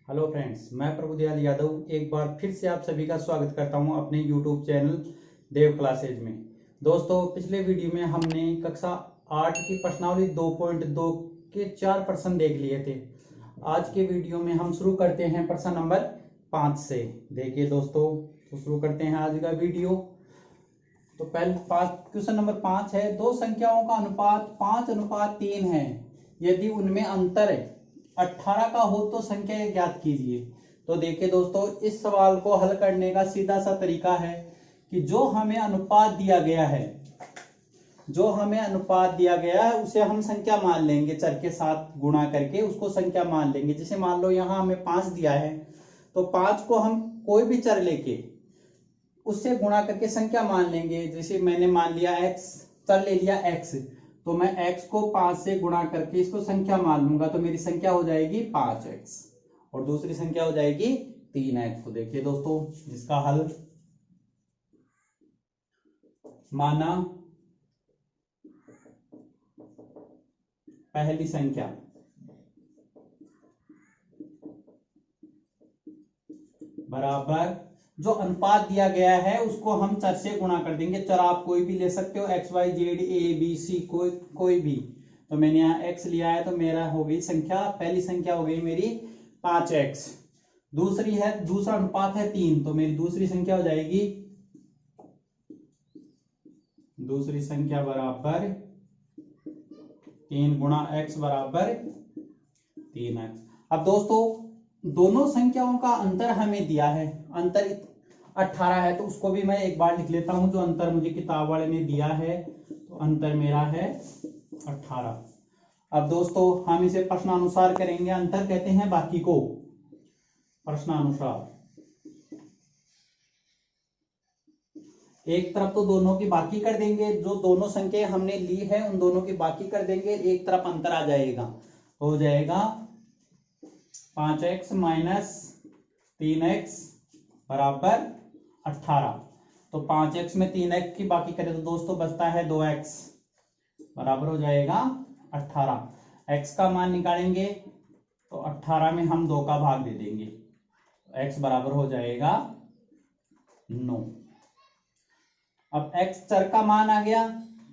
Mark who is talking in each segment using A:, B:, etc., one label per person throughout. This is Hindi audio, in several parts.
A: हेलो फ्रेंड्स, मैं प्रभुदयाल यादव एक बार फिर से आप सभी का स्वागत करता हूं अपने यूट्यूब चैनल देव क्लासेज में। दोस्तों, पिछले वीडियो में हमने कक्षा 8 की प्रश्नावली 2.2 के 4 प्रश्न देख लिए थे। आज के वीडियो में हम शुरू करते हैं प्रश्न नंबर 5 से। देखिए दोस्तों, तो शुरू करते हैं आज का वीडियो। तो पहले क्वेश्चन नंबर 5 है, दो संख्याओं का अनुपात 5:3 है। यदि उनमें अंतर 18 का हो तो संख्या ज्ञात कीजिए। तो देखिए दोस्तों, इस सवाल को हल करने का सीधा सा तरीका है कि जो हमें अनुपात दिया गया है उसे हम संख्या मान लेंगे, चर के साथ गुणा करके उसको संख्या मान लेंगे। जैसे मान लो यहाँ हमें 5 दिया है, तो 5 को हम कोई भी चर लेके उससे गुणा करके संख्या मान लेंगे। जैसे मैंने मान लिया x, चर ले लिया x, तो मैं x को 5 से गुणा करके इसको संख्या मान लूंगा, तो मेरी संख्या हो जाएगी 5x और दूसरी संख्या हो जाएगी 3x। तो देखिए दोस्तों, जिसका हल माना पहली संख्या बराबर जो अनुपात दिया गया है उसको हम चर से गुणा कर देंगे। चर आप कोई भी ले सकते हो, x y z a b c कोई भी। तो मैंने यहाँ x लिया है, तो मेरा हो गई संख्या, पहली संख्या हो गई मेरी 5x। दूसरा अनुपात है 3, तो मेरी दूसरी संख्या हो जाएगी, दूसरी संख्या बराबर 3 गुणा x बराबर 3x। अब दोस्तों, दोनों संख्याओं का अंतर हमें दिया है, अंतर 18 है, तो उसको भी मैं एक बार लिख लेता हूं। जो अंतर मुझे किताब वाले ने दिया है, तो अंतर मेरा है 18। अब दोस्तों, हम इसे प्रश्नानुसार करेंगे। अंतर कहते हैं बाकी को, प्रश्नानुसार। एक तरफ तो दोनों की बाकी कर देंगे, जो दोनों संख्या हमने ली है उन दोनों की बाकी कर देंगे, एक तरफ अंतर आ जाएगा, हो जाएगा 5x माइनस 3x बराबर 18। तो 5x में 3x की बाकी करें तो दोस्तों बचता है 2x बराबर हो जाएगा 18। x का मान निकालेंगे तो 18 में हम 2 का भाग दे देंगे, x बराबर हो जाएगा 9। अब x चर का मान आ गया,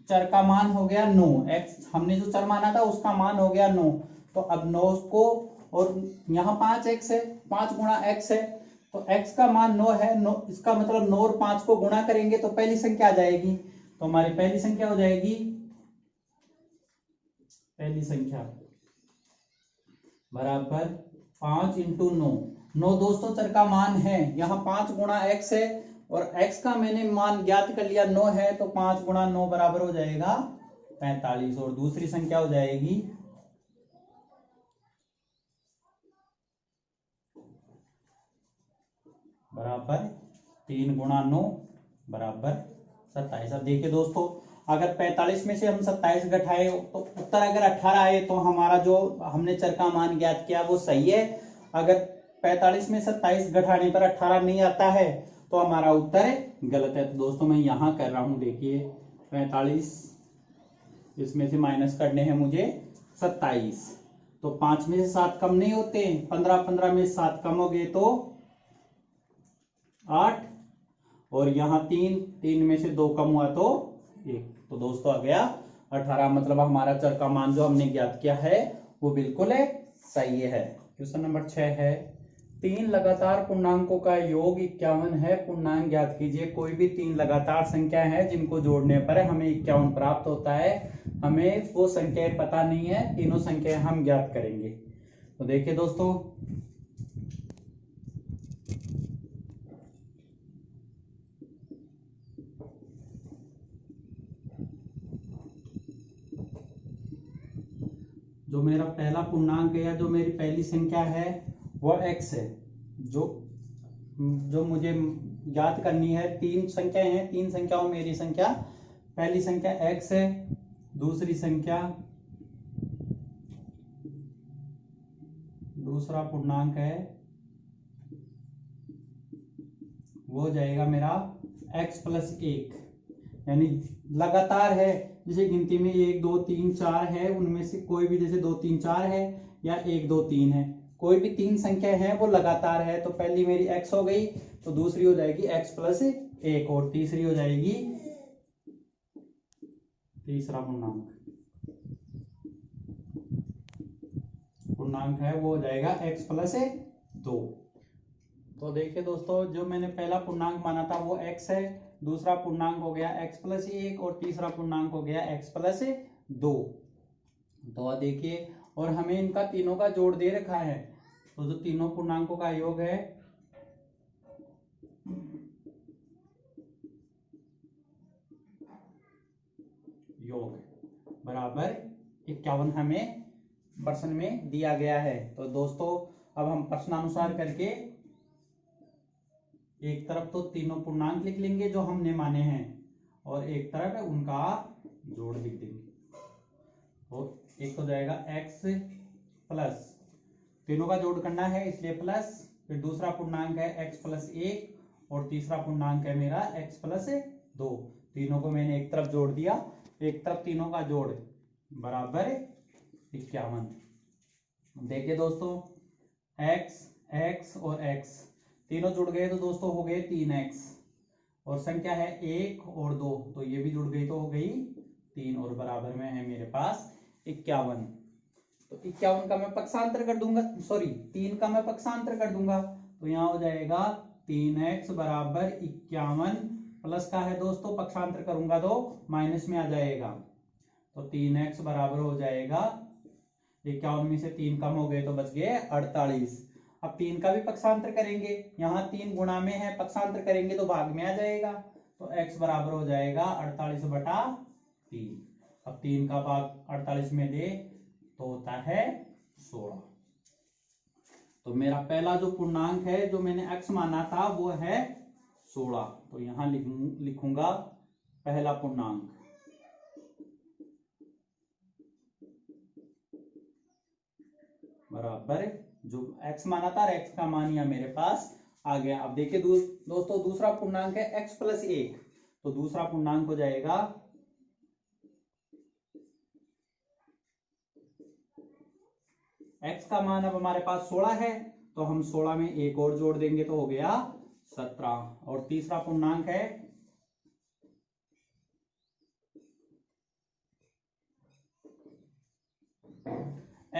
A: चर का मान हो गया 9। x हमने जो चर माना था उसका मान हो गया 9। तो अब 9 को, और यहाँ 5x है, 5 गुणा x है, तो x का मान 9 है। 9 इसका मतलब 9 और 5 को गुणा करेंगे तो पहली संख्या आ जाएगी। तो हमारी पहली संख्या हो जाएगी, पहली संख्या बराबर 5 इंटू 9। 9 दोस्तों चर का मान है, यहाँ 5 गुणा x है और x का मैंने मान ज्ञात कर लिया 9 है, तो 5 गुणा 9 बराबर हो जाएगा 45। और दूसरी संख्या हो जाएगी बराबर 3 गुणा 9 बराबर 27। अब देखिए दोस्तों, अगर 45 में से हम 27 घटाए तो उत्तर अगर 18 आए तो हमारा जो हमने चर का मान ज्ञात किया वो सही है। अगर 45 में 27 घटाने पर 18 नहीं आता है तो हमारा उत्तर गलत है। तो दोस्तों मैं यहां कर रहा हूं, देखिए 45 इसमें से माइनस करने हैं मुझे 27, तो 5 में से 7 कम नहीं होते, 15 में 7 कम हो गए तो 8, और यहाँ 3 में से 2 कम हुआ तो 1। तो दोस्तों आ गया 18। मतलब हमारा चर का मान जो हमने ज्ञात किया है वो बिल्कुल सही है। क्वेश्चन नंबर 6 है, 3 लगातार पूर्णांकों का योग 51 है, पूर्णांक ज्ञात कीजिए। कोई भी 3 लगातार संख्या है जिनको जोड़ने पर हमें 51 प्राप्त होता है। हमें वो संख्याएं पता नहीं है, तीनों संख्याएं हम ज्ञात करेंगे। तो देखिए दोस्तों, जो मेरा पहला पूर्णांक है या जो मेरी पहली संख्या है वो x है। जो मुझे ज्ञात करनी है, 3 संख्याएं हैं, 3 संख्याओं में मेरी संख्या, पहली संख्या x है, दूसरा पूर्णांक है वो हो जाएगा मेरा x प्लस 1, यानी लगातार है। जैसे गिनती में 1 2 3 4 है, उनमें से कोई भी, जैसे 2 3 4 है या 1 2 3 है, कोई भी तीन संख्या है वो लगातार है, तो पहली मेरी x हो गई, तो दूसरी हो जाएगी x प्लस 1 और तीसरी हो जाएगी तीसरा पूर्णांक है वो हो जाएगा x प्लस 2। तो देखिए दोस्तों, जो मैंने पहला पूर्णांक माना था वो x है, दूसरा पूर्णांक हो गया x प्लस 1 और तीसरा पूर्णांक हो गया x प्लस 2। तो देखिए, और हमें इनका तीनों का जोड़ दे रखा है, तो जो तीनों पूर्णांकों का योग है बराबर 51 हमें प्रश्न में दिया गया है। तो दोस्तों, अब हम प्रश्नानुसार करके एक तरफ तो तीनों पूर्णांक लिख लेंगे जो हमने माने हैं, और एक तरफ उनका जोड़ लिख देंगे। तो एक हो जाएगा x प्लस, तीनों का जोड़ करना है इसलिए प्लस, फिर दूसरा पूर्णांक है x प्लस 1 और तीसरा पूर्णांक है मेरा x प्लस 2। तीनों को मैंने एक तरफ जोड़ दिया, एक तरफ तीनों का जोड़ बराबर 51। देखिए दोस्तों, x और x तीनों जुड़ गए तो दोस्तों हो गए 3x, और संख्या है 1 और 2, तो ये भी जुड़ गई तो हो गई 3, और बराबर में है मेरे पास 51। तो 51 का मैं पक्षांतर कर दूंगा, सॉरी 3 का मैं पक्षांतर कर दूंगा, तो यहाँ हो जाएगा 3x बराबर 51, प्लस का है दोस्तों, पक्षांतर करूंगा तो माइनस में आ जाएगा, तो 3x बराबर हो जाएगा 51 में से 3 कम हो गए तो बच गए 48। अब 3 का भी पक्षांतर करेंगे, यहाँ 3 गुणा में है, पक्षांतर करेंगे तो भाग में आ जाएगा, तो x बराबर हो जाएगा 48/3। अब 3 का भाग 48 में दे तो होता है 16। तो मेरा पहला जो पूर्णांक है जो मैंने x माना था वो है 16। तो यहां लिखूंगा पहला पूर्णांक बराबर जो x माना था, x का मान यह मेरे पास आ गया। अब देखिए दोस्तों, दूसरा पूर्णांक है x प्लस 1, तो दूसरा पूर्णांक हो जाएगा x का मान अब हमारे पास 16 है, तो हम 16 में एक और जोड़ देंगे तो हो गया 17। और तीसरा पूर्णांक है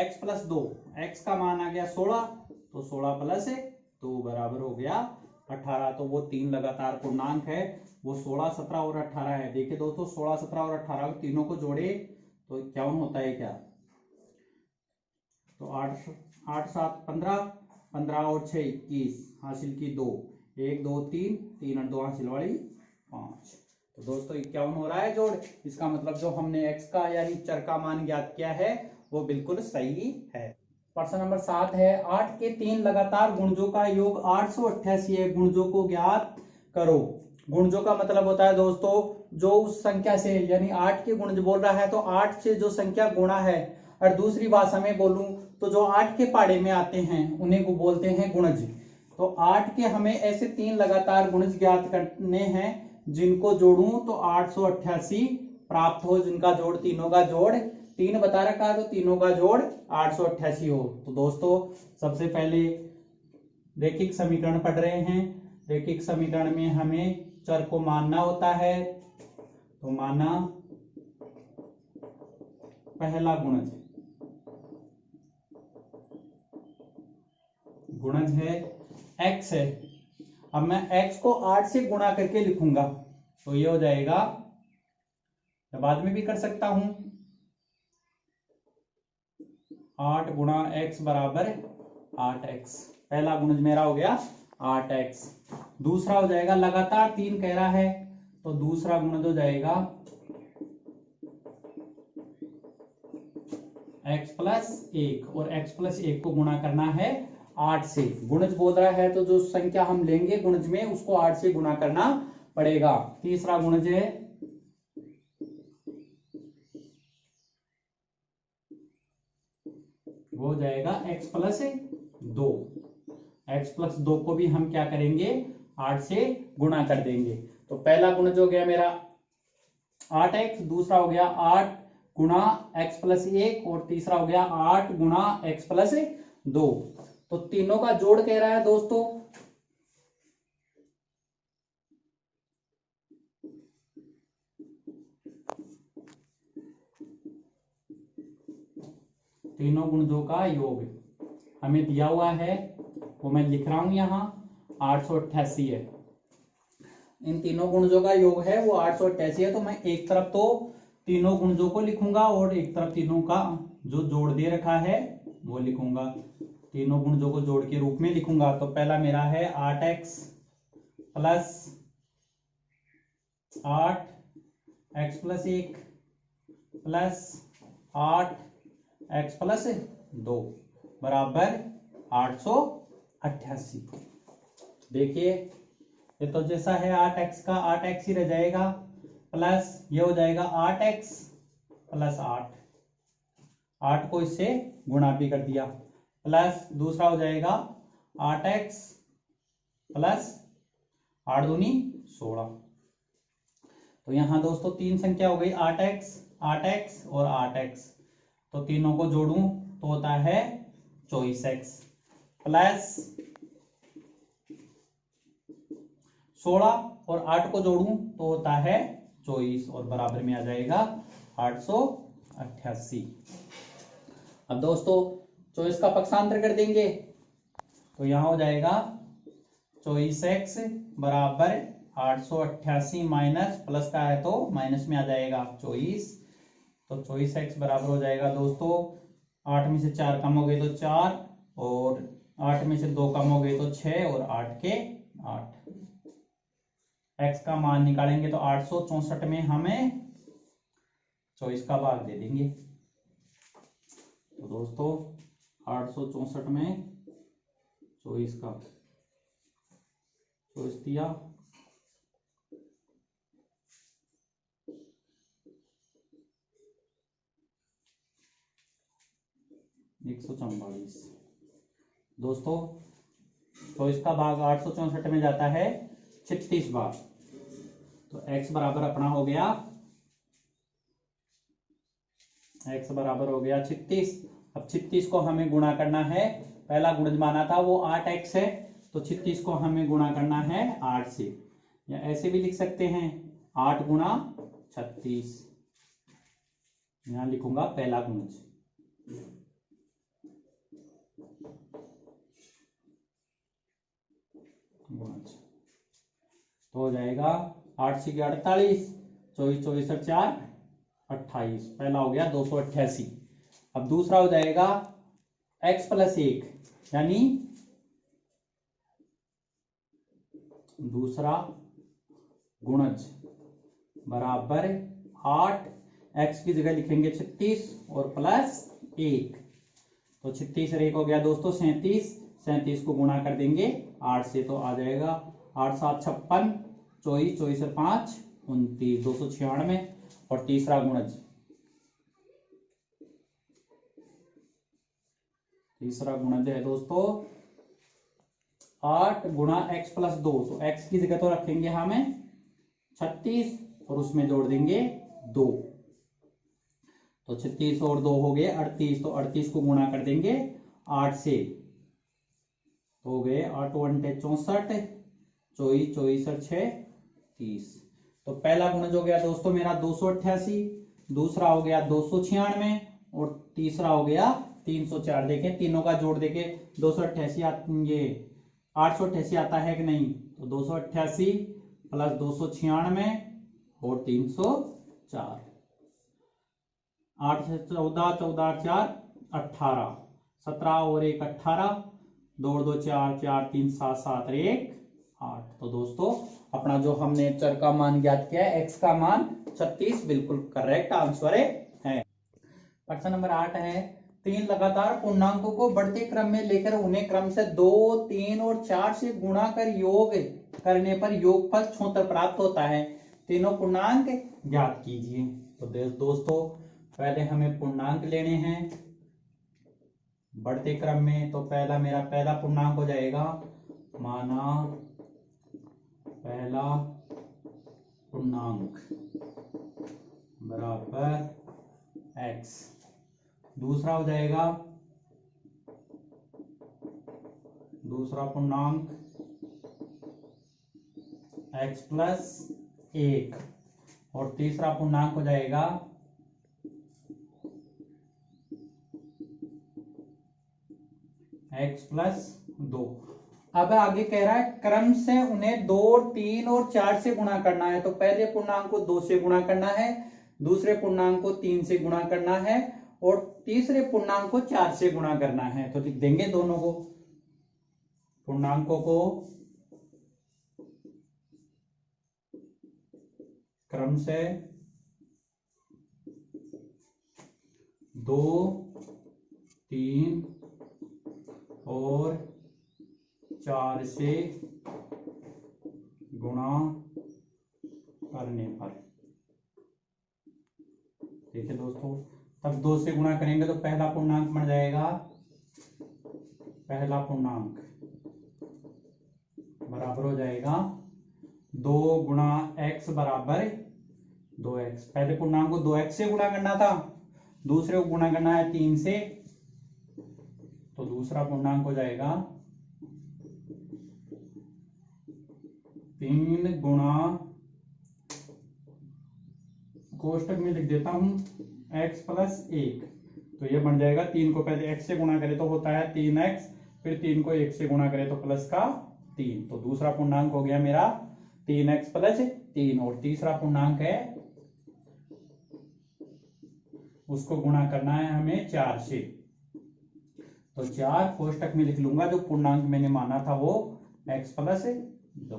A: x प्लस 2, x का मान आ गया 16, तो 16 प्लस 2 बराबर हो गया 18। तो वो तीन लगातार पूर्णांक है, वो 16, 17 और 18 है। देखिए दोस्तों, 16, 17 और 18 तीनों को जोड़े तो 51 होता है क्या, तो 8 7 15, 15 और 6 21, हासिल की 2, 1 2 3, 3 और 2 हासिल वाली 5। तो दोस्तों 51 हो रहा है जोड़, इसका मतलब जो हमने x का यानी चर का मान ज्ञात किया है वो बिल्कुल सही है। प्रश्न नंबर 7 है, 8 के 3 लगातार गुणजों का योग 888 है, गुणजों को ज्ञात करो। गुणजों का मतलब होता है दोस्तों, जो उस संख्या से यानी 8 के गुणज बोल रहा है तो 8 से जो संख्या गुणा है, और दूसरी भाषा में बोलूं तो जो 8 के पाड़े में आते हैं उन्हें को बोलते हैं गुणज। तो 8 के हमें ऐसे 3 लगातार गुणज ज्ञात करने हैं जिनको जोड़ूं तो 888 प्राप्त हो, जिनका जोड़ तीनों का जोड़ 3 बता रखा है, तो तीनों का जोड़ 888 हो। तो दोस्तों सबसे पहले रैखिक समीकरण पढ़ रहे हैं, रैखिक समीकरण में हमें चर को मानना होता है, तो माना पहला गुणज है x है। अब मैं x को 8 से गुणा करके लिखूंगा, तो ये हो जाएगा, बाद में भी कर सकता हूं, 8 गुणा x बराबर 8x। पहला गुणज मेरा हो गया 8x। दूसरा हो जाएगा, लगातार 3 कह रहा है, तो दूसरा गुणज हो जाएगा x प्लस 1, और x प्लस 1 को गुणा करना है 8 से। गुणज बोल रहा है तो जो संख्या हम लेंगे गुणज में उसको 8 से गुणा करना पड़ेगा। तीसरा गुणज है वो हो जाएगा x प्लस 2। x प्लस 2 को भी हम क्या करेंगे, 8 से गुणा कर देंगे। तो पहला गुणज हो गया मेरा 8x, दूसरा हो गया 8 गुणा x प्लस 1, और तीसरा हो गया 8 गुणा x प्लस 2। तो तीनों का जोड़ कह रहा है दोस्तों, तीनों गुणजों का योग हमें दिया हुआ है, वो मैं लिख रहा हूं यहां 888 है। इन तीनों गुणजों का योग है वो 888 है। तो मैं एक तरफ तो तीनों गुणजों को लिखूंगा और एक तरफ तीनों का जो जोड़ दे रखा है वो लिखूंगा, तीनों गुणजों को जोड़ के रूप में लिखूंगा। तो पहला मेरा है 8x plus 8x+1 plus 8x plus 2 बराबर 888। देखिए ये तो जैसा है 8x का 8x ही रह जाएगा, प्लस ये हो जाएगा 8x प्लस 8 को इससे गुणा भी कर दिया, प्लस दूसरा हो जाएगा 8x प्लस 8 दूनी 16। तो यहां दोस्तों तीन संख्या हो गई 8x 8x और 8x। तो तीनों को जोड़ूं तो होता है 24x प्लस 16 और 8 को जोड़ूं तो होता है 24 और बराबर में आ जाएगा 888। अब दोस्तों 24 का पक्षांतर कर देंगे तो यहां हो जाएगा 24x बराबर 888 माइनस प्लस का है तो माइनस में आ जाएगा 24। तो 24x बराबर हो जाएगा दोस्तों 8 में से 4 कम हो गए तो 4 और 8 में से 2 कम हो गए तो 6 और 8 के 8। x का मान निकालेंगे तो 864 में हमें 24 का भाग दे देंगे। तो दोस्तों 864 में 24 का 24 दिया, दोस्तों 24 का भाग 864 में जाता है 36 बार। तो x बराबर अपना हो गया, x बराबर हो गया 36। अब 36 को हमें गुणा करना है, पहला गुणज माना था वो 8x है, तो 36 को हमें गुणा करना है 8 से, या ऐसे भी लिख सकते हैं 8 गुणा 36। यहां लिखूंगा पहला गुणज, तो हो जाएगा 8 से 48, 24 24 और 4 28, पहला हो गया 288। अब दूसरा हो जाएगा x प्लस 1 यानी दूसरा गुणज बराबर 8, x की जगह लिखेंगे 36 और प्लस 1, तो 36 और 1 हो गया दोस्तों 37, 37 को गुणा कर देंगे 8 से तो आ जाएगा 8 7 56, 24 24 और 5 29, 296। और तीसरा गुणज, तीसरा गुणज है दोस्तों 8 गुणा x प्लस 2, तो x की जगह तो रखेंगे हमें 36 और उसमें जोड़ देंगे 2, तो 36 और 2 हो गए 38, तो 38 को गुणा कर देंगे 8 से, तो हो गए 8 1 64, 24 24 और 6 30। तो पहला गुणज हो गया दोस्तों मेरा 288, दूसरा हो गया 296 और तीसरा हो गया 304। देखें तीनों का जोड़ देके 288 ये 888 आता है कि नहीं, तो 288 प्लस 296 और 304, 8 से 14 14 4 18, 17 और 1 18, 2 2 4 4 3 7 7 और 1 8। तो दोस्तों अपना जो हमने चर का मान ज्ञात किया है x का मान 36 बिल्कुल करेक्ट आंसर है। प्रश्न नंबर 8 है, 3 लगातार पूर्णांकों को बढ़ते क्रम में लेकर उन्हें क्रम से 2 3 और 4 से गुणा कर योग करने पर योगफल 76 प्राप्त होता है, तीनों पूर्णांक ज्ञात कीजिए। तो दोस्तों पहले हमें पूर्णांक लेने हैं बढ़ते क्रम में। तो पहला मेरा पहला पूर्णांक हो जाएगा, माना पहला पूर्णांक बराबर x, दूसरा हो जाएगा दूसरा पूर्णांक x प्लस 1 और तीसरा पूर्णांक हो जाएगा x प्लस 2। अब आगे कह रहा है क्रम से उन्हें 2, 3 और 4 से गुणा करना है। तो पहले पूर्णांक को 2 से गुणा करना है, दूसरे पूर्णांक को 3 से गुणा करना है और तीसरे पूर्णांक को 4 से गुणा करना है। तो लिख देंगे दोनों को, पूर्णांकों को क्रम से 2, 3 और 4 से गुणा करने पर। ठीक है दोस्तों, तब 2 से गुणा करेंगे तो पहला पूर्णांक बन जाएगा, पहला पूर्णांक बराबर हो जाएगा 2 गुणा x बराबर 2x। पहले पूर्णांक को 2x से गुणा करना था, दूसरे को गुणा करना है 3 से, तो दूसरा पूर्णांक हो जाएगा 3 गुणा, कोष्टक में लिख देता हूं x प्लस 1। तो ये बन जाएगा 3 को पहले x से गुणा करें तो होता है 3x, फिर 3 को 1 से गुणा करें तो प्लस का 3। तो दूसरा पूर्णांक हो गया मेरा 3x प्लस 3 और तीसरा पूर्णांक है उसको गुणा करना है हमें 4 से। तो 4 कोष्टक में लिख लूंगा, जो पूर्णांक मैंने माना था वो x प्लस 2।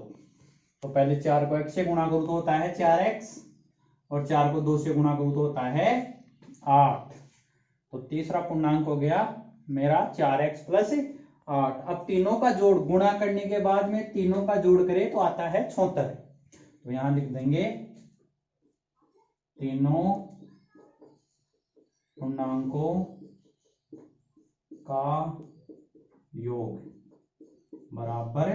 A: तो पहले 4 को x से गुणा करूं तो होता है 4x और 4 को 2 से गुणा करूं तो होता है 8। तो तीसरा पूर्णांक हो गया मेरा 4x प्लस 8। अब तीनों का जोड़ गुणा करने के बाद में तीनों का जोड़ करें तो आता है 76। तो यहां लिख देंगे तीनों पूर्णांकों का योग बराबर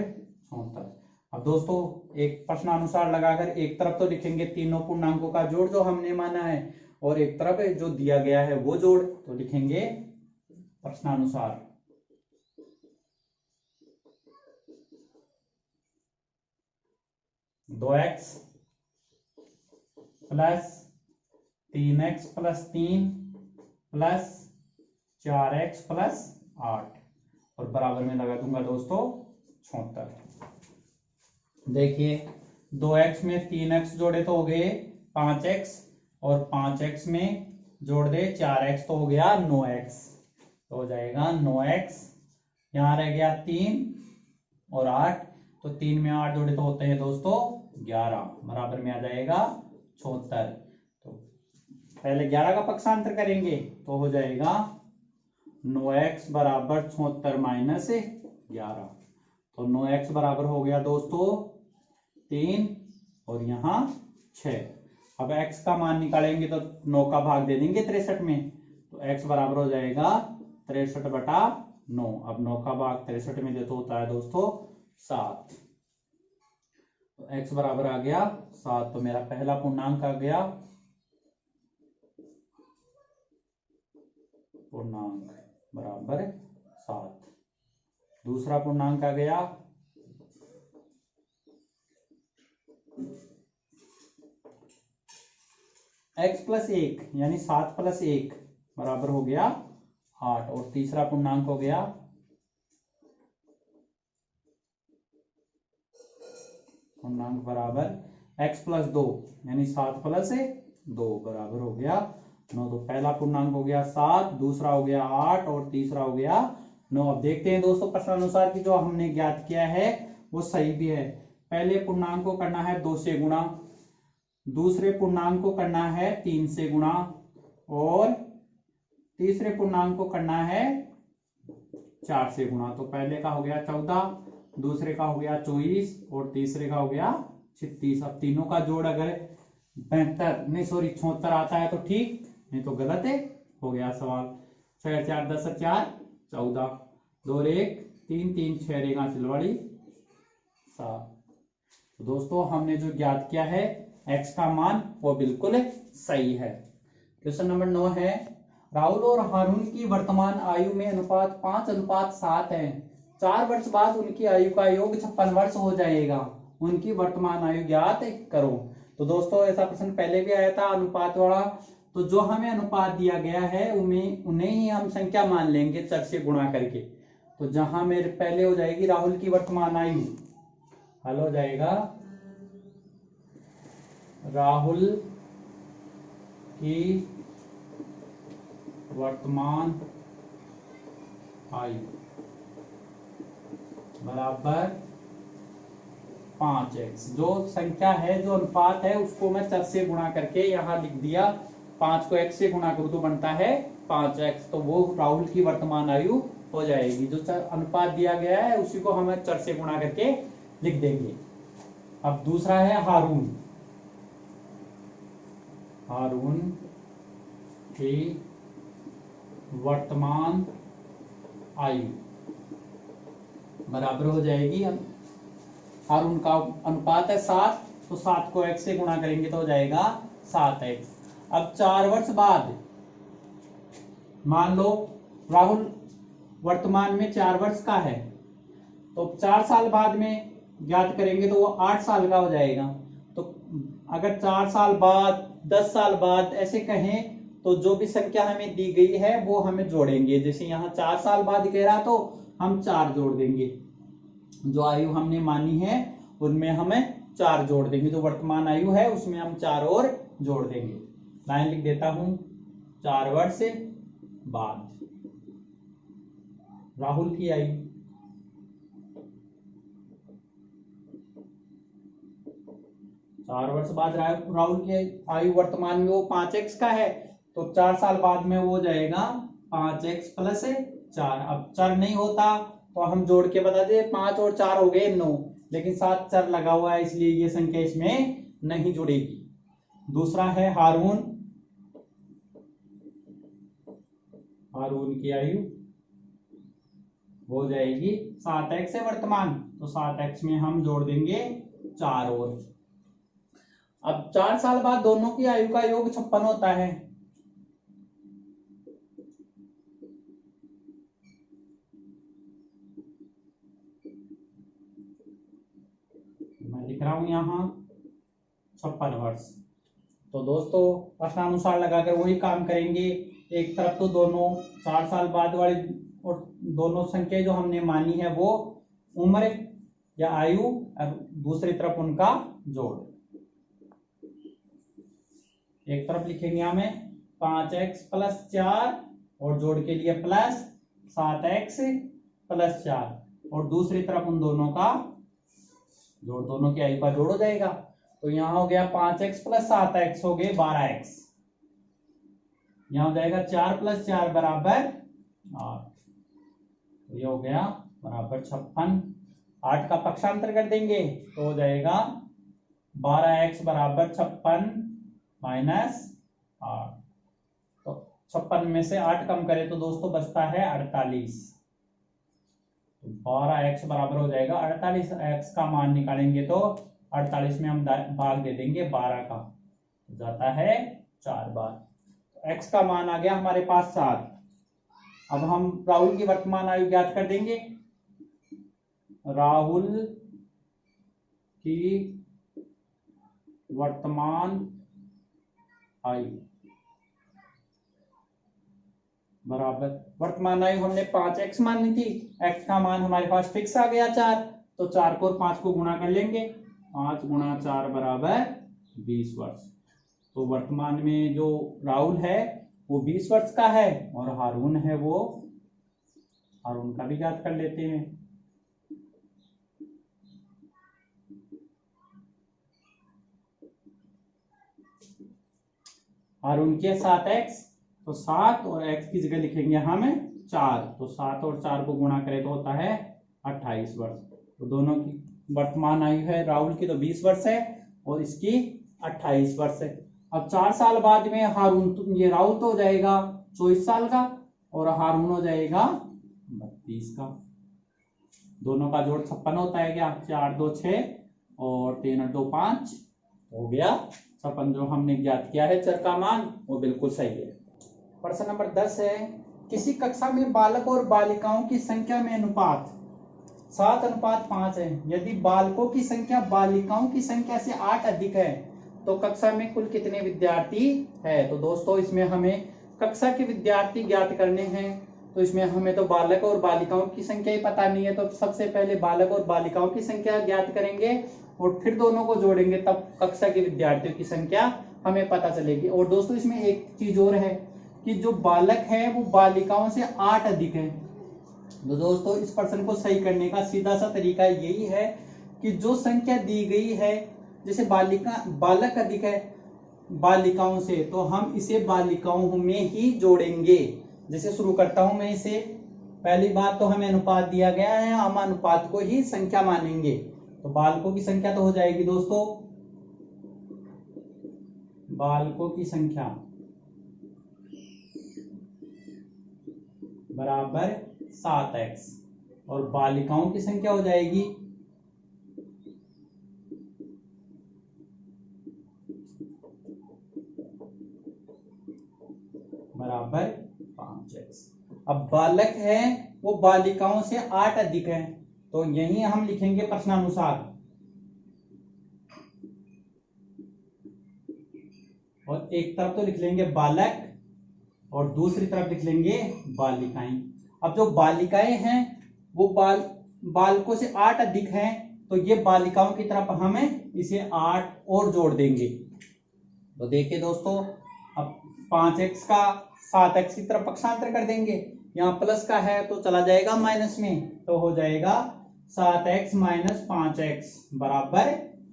A: 76। अब दोस्तों एक प्रश्नानुसार लगाकर एक तरफ तो लिखेंगे तीनों पूर्णांकों का जोड़ जो हमने माना है, और एक तरफ जो दिया गया है वो जोड़। तो लिखेंगे प्रश्नानुसार 2x plus 3x plus 3 plus 4x plus 8 और बराबर में लगा दूंगा दोस्तों 76। देखिए 2x में 3x जोड़े तो हो गए 5x और 5x में जोड़ दे 4x तो हो गया 9x। तो हो जाएगा 9x, यहां रह गया 3 और 8, तो 3 में 8 जोड़े तो होते हैं दोस्तों 11, बराबर में आ जाएगा 76। तो पहले 11 का पक्षांतर करेंगे तो हो जाएगा 9x बराबर 76 माइनस 11। तो 9x बराबर हो गया दोस्तों 3 और यहाँ 6। अब x का मान निकालेंगे तो 9 का भाग दे देंगे 63 में, तो x बराबर हो जाएगा 63 बटा 9। अब 9 का भाग 63 में दे तो होता है दोस्तों 7। तो x बराबर आ गया 7। तो मेरा पहला पूर्णांक आ गया, पूर्णांक बराबर 7। दूसरा पूर्णांक आ गया x प्लस 1 यानी 7 प्लस 1 बराबर हो गया 8 और तीसरा पूर्णांक हो गया पूर्णांक बराबर x प्लस 2 यानी 7 प्लस 2 बराबर हो गया 9। तो पहला पूर्णांक हो गया 7, दूसरा हो गया 8 और तीसरा हो गया 9। अब देखते हैं दोस्तों प्रश्नानुसार की जो हमने ज्ञात किया है वो सही भी है। पहले पूर्णांक को करना है 2 से गुणा, दूसरे पूर्णांक को करना है 3 से गुणा और तीसरे पूर्णांक को करना है 4 से गुणा। तो पहले का हो गया 14, दूसरे का हो गया 24 और तीसरे का हो गया 36। अब तीनों का जोड़ अगर 76 आता है तो ठीक, नहीं तो गलत है, हो गया सवाल। 6 4 10 4 14, 2 1 3 3 6 रेगा सिलवाड़ी 7। तो दोस्तों हमने जो ज्ञात किया है x का मान वो बिल्कुल सही है। क्वेश्चन नंबर 9 है, राहुल और हारून की वर्तमान आयु में अनुपात 5:7 है। 4 वर्ष बाद उनकी आयु का योग 56 वर्ष हो जाएगा। उनकी वर्तमान आयु ज्ञात करो। तो दोस्तों ऐसा प्रश्न पहले भी आया था अनुपात वाला। तो जो हमें अनुपात दिया गया है उन्हें ही हम संख्या मान लेंगे चर से गुणा करके। तो जहां मेरे पहले हो जाएगी राहुल की वर्तमान आयु, हल हो जाएगा राहुल की वर्तमान आयु बराबर 5x। जो संख्या है, जो अनुपात है, उसको मैं चर से गुणा करके यहां लिख दिया। 5 को x से गुणा करूं तो बनता है 5x। तो वो राहुल की वर्तमान आयु हो जाएगी। जो अनुपात दिया गया है उसी को हमें चर से गुणा करके लिख देंगे। अब दूसरा है हारून। हारून की वर्तमान आयु बराबर हो जाएगी, हारून का अनुपात है 7, तो 7 को x से गुणा करेंगे तो हो जाएगा 7x। अब 4 वर्ष बाद मान लो राहुल वर्तमान में 4 वर्ष का है, तो 4 साल बाद में ज्ञात करेंगे तो वो 8 साल का हो जाएगा। तो अगर 4 साल बाद 10 साल बाद ऐसे कहें तो जो भी संख्या हमें दी गई है वो हमें जोड़ेंगे। जैसे यहाँ 4 साल बाद कह रहा तो हम 4 जोड़ देंगे, जो आयु हमने मानी है उनमें हमें 4 जोड़ देंगे। जो वर्तमान आयु है उसमें हम 4 और जोड़ देंगे। लाइन लिख देता हूं, 4 वर्ष बाद राहुल की आयु, 4 वर्ष बाद राहुल की आयु वर्तमान में वो 5x का है, तो 4 साल बाद में वो हो जाएगा 5x प्लस 4। अब चर नहीं होता तो हम जोड़ के बता दे, 5 और 4 हो गए 9, लेकिन 7 चर लगा हुआ है इसलिए ये संख्या इसमें नहीं जुड़ेगी। दूसरा है हारून। हारून की आयु हो जाएगी 7x है वर्तमान, तो 7x में हम जोड़ देंगे 4 और। अब 4 साल बाद दोनों की आयु का योग 56 होता है। मैं लिख रहा हूं यहां 56 वर्ष। तो दोस्तों प्रश्नानुसार लगाकर वही काम करेंगे। एक तरफ तो दोनों 4 साल बाद वाली और दोनों संख्या जो हमने मानी है वो उम्र या आयु, और दूसरी तरफ उनका जोड़। एक तरफ लिखेंगे हमें 5x प्लस 4 और जोड़ के लिए प्लस 7x प्लस 4, और दूसरी तरफ उन दोनों का जोड़, दोनों की आयु का जोड़ हो जाएगा। तो यहां हो गया 5x प्लस 7x हो गए 12x। यहां हो जाएगा 4 प्लस 4 बराबर 8, तो ये हो गया बराबर 56। 8 का पक्षांतर कर देंगे तो हो जाएगा 12x बराबर 56 माइनस 8। तो 56 में से 8 कम करें तो दोस्तों बचता है 48। तो 12x बराबर हो जाएगा 48। x का मान निकालेंगे तो 48 में हम भाग दे देंगे 12 का, तो जाता है 4 बार। तो x का मान आ गया हमारे पास 7। अब हम राहुल की वर्तमान आयु ज्ञात कर देंगे। राहुल की वर्तमान आयु बराबर, वर्तमान आयु हमने 5x मानी थी, x का मान हमारे पास फिक्स आ गया 4, तो 4 को और 5 को गुणा कर लेंगे। 5 गुणा 4 बराबर 20 वर्ष। तो वर्तमान में जो राहुल है वो 20 वर्ष का है, और हारून है वो, हारून का भी ज्ञात कर लेते हैं। हारून के 7x, तो 7 और x की जगह लिखेंगे हम 4, तो 7 और 4 को गुणा करें तो होता है 28 वर्ष। तो दोनों की वर्तमान आयु है राहुल की तो 20 वर्ष है और इसकी 28 वर्ष है। अब 4 साल बाद में हारून, तो ये राहुल तो हो जाएगा 24 साल का और हारून हो जाएगा 32 का। दोनों का जोड़ 56 होता है क्या, 4 2 6 और 3 8 2 5 हो गया 56। जो हमने ज्ञात किया है चर का मान वो बिल्कुल सही है। प्रश्न नंबर 10 है, किसी कक्षा में बालक और बालिकाओं की संख्या में अनुपात 7:5 है। यदि बालकों की संख्या बालिकाओं की संख्या से 8 अधिक है तो कक्षा में कुल कितने विद्यार्थी है। तो दोस्तों इसमें हमें कक्षा के विद्यार्थी ज्ञात करने हैं। तो इसमें हमें तो बालक और बालिकाओं की संख्या ही पता नहीं है, तो सबसे पहले बालक और बालिकाओं की संख्या ज्ञात करेंगे और फिर दोनों को जोड़ेंगे, तब कक्षा के विद्यार्थियों की संख्या हमें पता चलेगी। और दोस्तों इसमें एक चीज और है कि जो बालक है वो बालिकाओं से 8 अधिक है। तो दोस्तों इस प्रश्न को सही करने का सीधा सा तरीका यही है कि जो संख्या दी गई है, जैसे बालक अधिक है बालिकाओं से, तो हम इसे बालिकाओं में ही जोड़ेंगे। जैसे शुरू करता हूं मैं इसे। पहली बात तो हमें अनुपात दिया गया है, हम अनुपात को ही संख्या मानेंगे। तो बालकों की संख्या तो हो जाएगी दोस्तों, बालकों की संख्या बराबर 7x और बालिकाओं की संख्या हो जाएगी बराबर 5x। अब बालक है वो बालिकाओं से 8 अधिक है, तो यही हम लिखेंगे प्रश्नानुसार, और एक तरफ तो लिख लेंगे बालक और दूसरी तरफ लिख लेंगे बालिकाएं। अब जो बालिकाएं हैं वो बालकों से 8 अधिक हैं, तो ये बालिकाओं की तरफ हमें इसे 8 और जोड़ देंगे। तो देखिए दोस्तों, अब 5x का 7x की तरफ पक्षांतर कर देंगे। यहाँ प्लस का है तो चला जाएगा माइनस में, तो हो जाएगा 7x माइनस 5x बराबर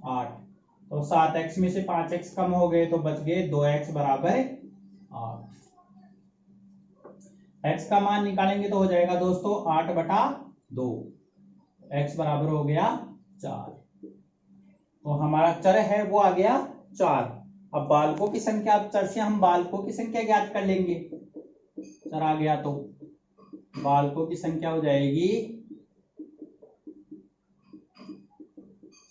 A: 8। तो 7x में से 5x कम हो गए तो बच गए 2x बराबर 8। x का मान निकालेंगे तो हो जाएगा दोस्तों 8/2, x बराबर हो गया 4। तो हमारा चर है वो आ गया 4। अब बालकों की संख्या, अब चर से हम बालकों की संख्या ज्ञात कर लेंगे। चर आ गया तो बालकों की संख्या हो जाएगी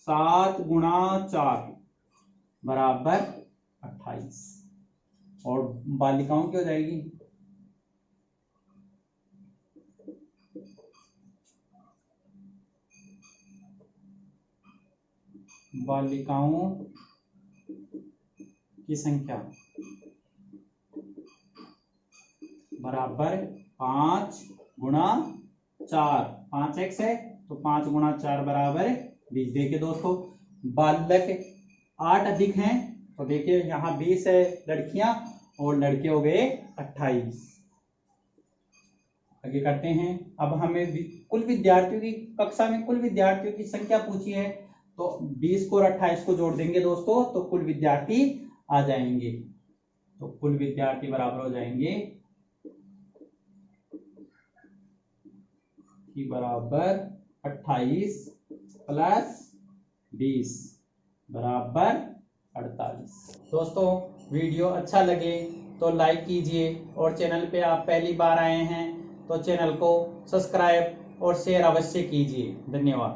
A: 7 × 4 बराबर 28 और बालिकाओं की हो जाएगी बालिकाओं की संख्या बराबर 5 × 4। 5x है तो 5 × 4 बराबर 20। देखिए दोस्तों, बालक 8 अधिक हैं तो देखिए यहाँ 20 है लड़कियां और लड़के हो गए 28। आगे करते हैं। अब हमें कुल विद्यार्थियों की, कक्षा में कुल विद्यार्थियों की संख्या पूछी है, तो 20 को और 28 को जोड़ देंगे दोस्तों, तो कुल विद्यार्थी आ जाएंगे। तो कुल विद्यार्थी बराबर हो जाएंगे कि बराबर 28 + 20 बराबर 48। दोस्तों वीडियो अच्छा लगे तो लाइक कीजिए, और चैनल पे आप पहली बार आए हैं तो चैनल को सब्सक्राइब और शेयर अवश्य कीजिए। धन्यवाद।